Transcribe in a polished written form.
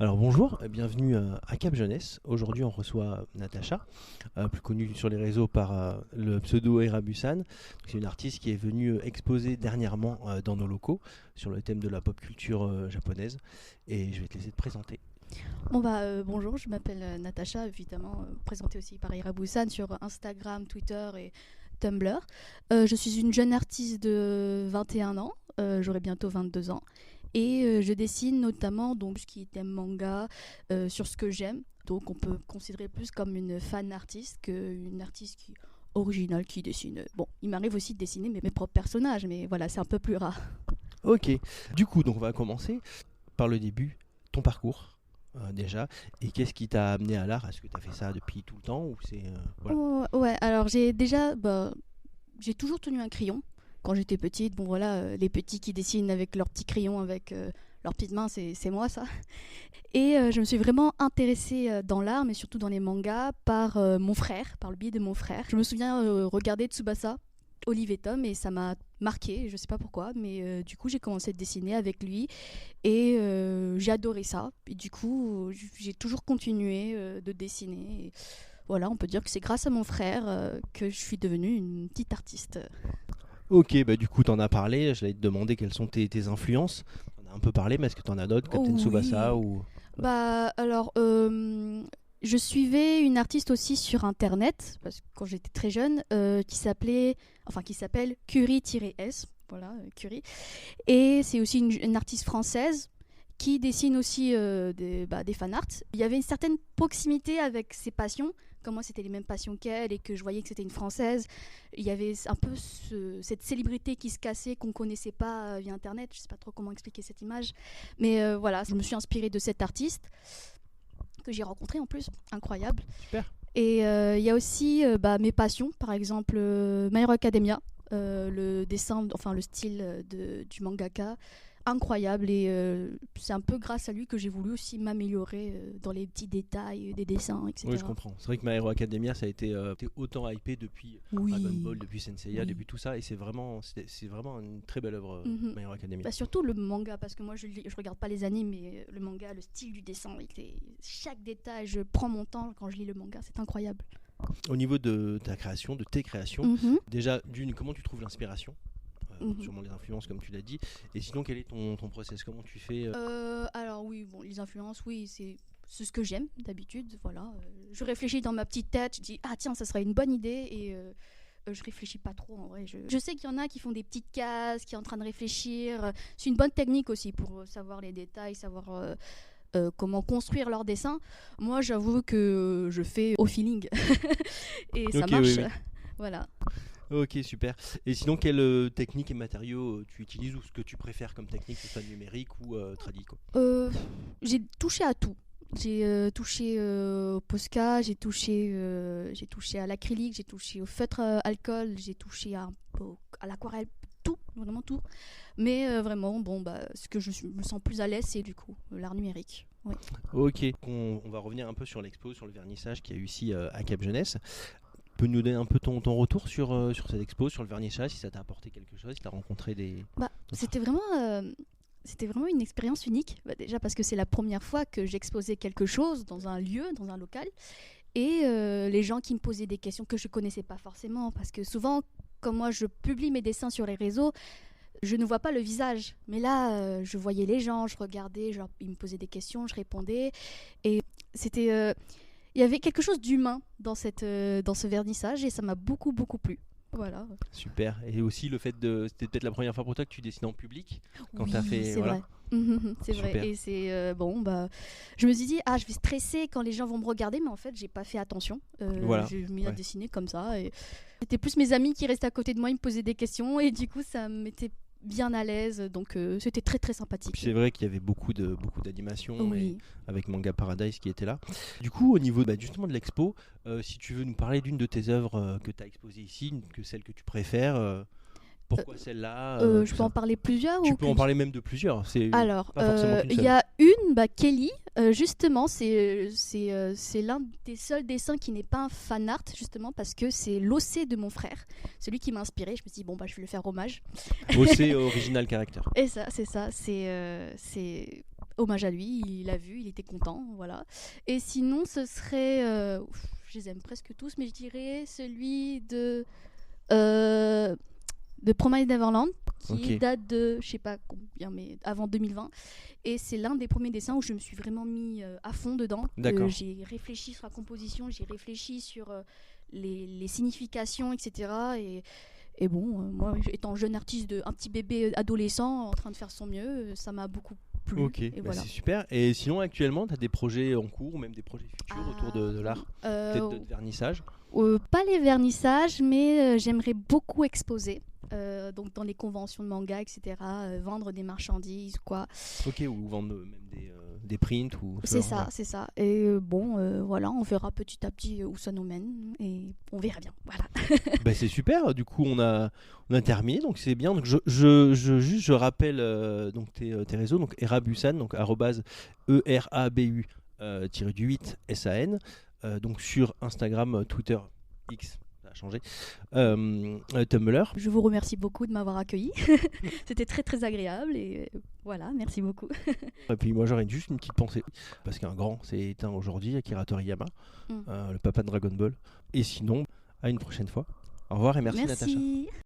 Alors bonjour, bienvenue à Cap Jeunesse. Aujourd'hui on reçoit Natacha, plus connue sur les réseaux par le pseudo Erabusan. C'est une artiste qui est venue exposer dernièrement dans nos locaux sur le thème de la pop culture japonaise. Et je vais te laisser te présenter. Bonjour, je m'appelle Natacha, évidemment, présentée aussi par Erabusan sur Instagram, Twitter et Tumblr. Je suis une jeune artiste de 21 ans, j'aurai bientôt 22 ans. Et je dessine notamment donc, ce qui est thème manga, sur ce que j'aime. Donc on peut considérer plus comme une fan artiste qu'une artiste originale qui dessine. Bon, il m'arrive aussi de dessiner mes propres personnages, mais voilà, c'est un peu plus rare. Ok, du coup donc on va commencer par le début, ton parcours. Déjà, et qu'est-ce qui t'a amené à l'art? Est-ce que tu as fait ça depuis tout le temps ou c'est voilà. Ouais, alors j'ai toujours tenu un crayon quand j'étais petite. Bon voilà, les petits qui dessinent avec leurs petits crayons, avec leurs petites mains, c'est moi ça. Et je me suis vraiment intéressée dans l'art, mais surtout dans les mangas, par mon frère, par le biais de mon frère. Je me souviens regarder Tsubasa, Olive et Tom, et ça m'a marqué, je sais pas pourquoi, mais du coup j'ai commencé à dessiner avec lui et j'ai adoré ça. Et du coup j'ai toujours continué de dessiner. Et voilà, on peut dire que c'est grâce à mon frère que je suis devenue une petite artiste. Ok, bah du coup t'en as parlé, j'allais te demander quelles sont tes influences. On a un peu parlé, mais est-ce que t'en as d'autres, Captain Tsubasa ou... Je suivais une artiste aussi sur internet, parce que quand j'étais très jeune, qui s'appelle Curie-S, voilà, Curie. Et c'est aussi une artiste française qui dessine aussi des fanarts. Il y avait une certaine proximité avec ses passions, comme moi c'était les mêmes passions qu'elle et que je voyais que c'était une française. Il y avait un peu cette célébrité qui se cassait, qu'on ne connaissait pas via internet. Je ne sais pas trop comment expliquer cette image. Mais voilà, je me suis inspirée de cette artiste que j'ai rencontré en plus, incroyable. Super. Et il y a aussi mes passions, par exemple My Hero Academia, le dessin, enfin le style du mangaka, incroyable. Et c'est un peu grâce à lui que j'ai voulu aussi m'améliorer dans les petits détails des dessins, etc. Oui, je comprends. C'est vrai que My Hero Academia, ça a été autant hypé depuis Dragon Ball, depuis Senseiya, depuis tout ça, et c'est vraiment une très belle œuvre, My Hero Academia. Surtout le manga, parce que moi je regarde pas les animes, mais le manga, le style du dessin, chaque détail, je prends mon temps quand je lis le manga, c'est incroyable. Au niveau de ta création, de tes créations, déjà, comment tu trouves l'inspiration? Sûrement les influences comme tu l'as dit, et sinon quel est ton process, comment tu fais Alors oui, bon, les influences, oui, c'est ce que j'aime d'habitude, voilà. Je réfléchis dans ma petite tête, je dis ah tiens, ça serait une bonne idée, et je réfléchis pas trop en vrai. Je sais qu'il y en a qui font des petites cases, qui sont en train de réfléchir. C'est une bonne technique aussi pour savoir les détails, savoir comment construire leur dessin. Moi j'avoue que je fais au feeling et ça marche. Oui. Voilà. Ok, super. Et sinon, quelle technique et matériaux tu utilises, ou ce que tu préfères comme technique, que ce soit numérique ou tradi, quoi? J'ai touché à tout. J'ai touché au Posca, j'ai touché à l'acrylique, j'ai touché au feutre alcool, j'ai touché à l'aquarelle, tout, vraiment tout. Mais vraiment, ce que me sens plus à l'aise, c'est du coup l'art numérique. Oui. Ok, on va revenir un peu sur l'expo, sur le vernissage qu'il y a eu ici à Cap Jeunesse. Tu peux nous donner un peu ton retour sur cette expo, sur le vernissage, si ça t'a apporté quelque chose, si tu as rencontré des... C'était vraiment une expérience unique, déjà parce que c'est la première fois que j'exposais quelque chose dans un lieu, dans un local, et les gens qui me posaient des questions que je ne connaissais pas forcément, parce que souvent, quand moi je publie mes dessins sur les réseaux, je ne vois pas le visage, mais là, je voyais les gens, je regardais, ils me posaient des questions, je répondais, et c'était... il y avait quelque chose d'humain dans ce vernissage, et ça m'a beaucoup, beaucoup plu. Voilà. Super. Et aussi le fait c'était peut-être la première fois pour toi que tu dessinais en public quand oui, t'as fait... c'est voilà. vrai. C'est vrai. Et c'est je me suis dit je vais stresser quand les gens vont me regarder, mais en fait j'ai pas fait attention. Voilà. J'ai mis à dessiner comme ça, et c'était plus mes amis qui restaient à côté de moi, ils me posaient des questions, et du coup ça me mettait bien à l'aise, donc c'était très très sympathique. C'est vrai qu'il y avait beaucoup d'animations, oui. avec Manga Paradise qui était là. Du coup, au niveau justement de l'expo, si tu veux nous parler d'une de tes œuvres que tu as exposées ici, celle que tu préfères, pourquoi celle-là je peux en parler plusieurs? Tu peux en parler même de plusieurs. Alors, il y a une, Kelly, justement, c'est l'un des seuls dessins qui n'est pas un fan art, justement, parce que c'est l'OC de mon frère, celui qui m'a inspiré. Je me suis dit, je vais lui faire hommage. OC, Original Character. Et ça, c'est ça, c'est hommage à lui, il l'a vu, il était content, voilà. Et sinon, ce serait, je les aime presque tous, mais je dirais celui de Promenade Neverland, qui date de, je sais pas combien, mais avant 2020. Et c'est l'un des premiers dessins où je me suis vraiment mis à fond dedans. J'ai réfléchi sur la composition, j'ai réfléchi sur les significations, etc. Et bon, moi, étant jeune artiste, un petit bébé adolescent en train de faire son mieux, ça m'a beaucoup plu. Ok, voilà. C'est super. Et sinon, actuellement, tu as des projets en cours, ou même des projets futurs autour de l'art, peut-être de vernissage? Pas les vernissages, mais j'aimerais beaucoup exposer. Donc dans les conventions de manga, etc., vendre des marchandises, quoi. Ok, ou vendre même des prints ou c'est ça. Et voilà, on verra petit à petit où ça nous mène et on verra bien. Voilà. C'est super. Du coup, on a terminé, donc c'est bien. Donc je rappelle donc tes réseaux, donc Erabusan, donc @ERABU -8 SAN, donc sur Instagram, Twitter, X. Changé. Tumblr. Je vous remercie beaucoup de m'avoir accueilli. C'était très très agréable et voilà, merci beaucoup. Et puis moi j'aurais juste une petite pensée parce qu'un grand s'est éteint aujourd'hui, Akira Toriyama, le papa de Dragon Ball. Et sinon, à une prochaine fois. Au revoir et merci. Natacha.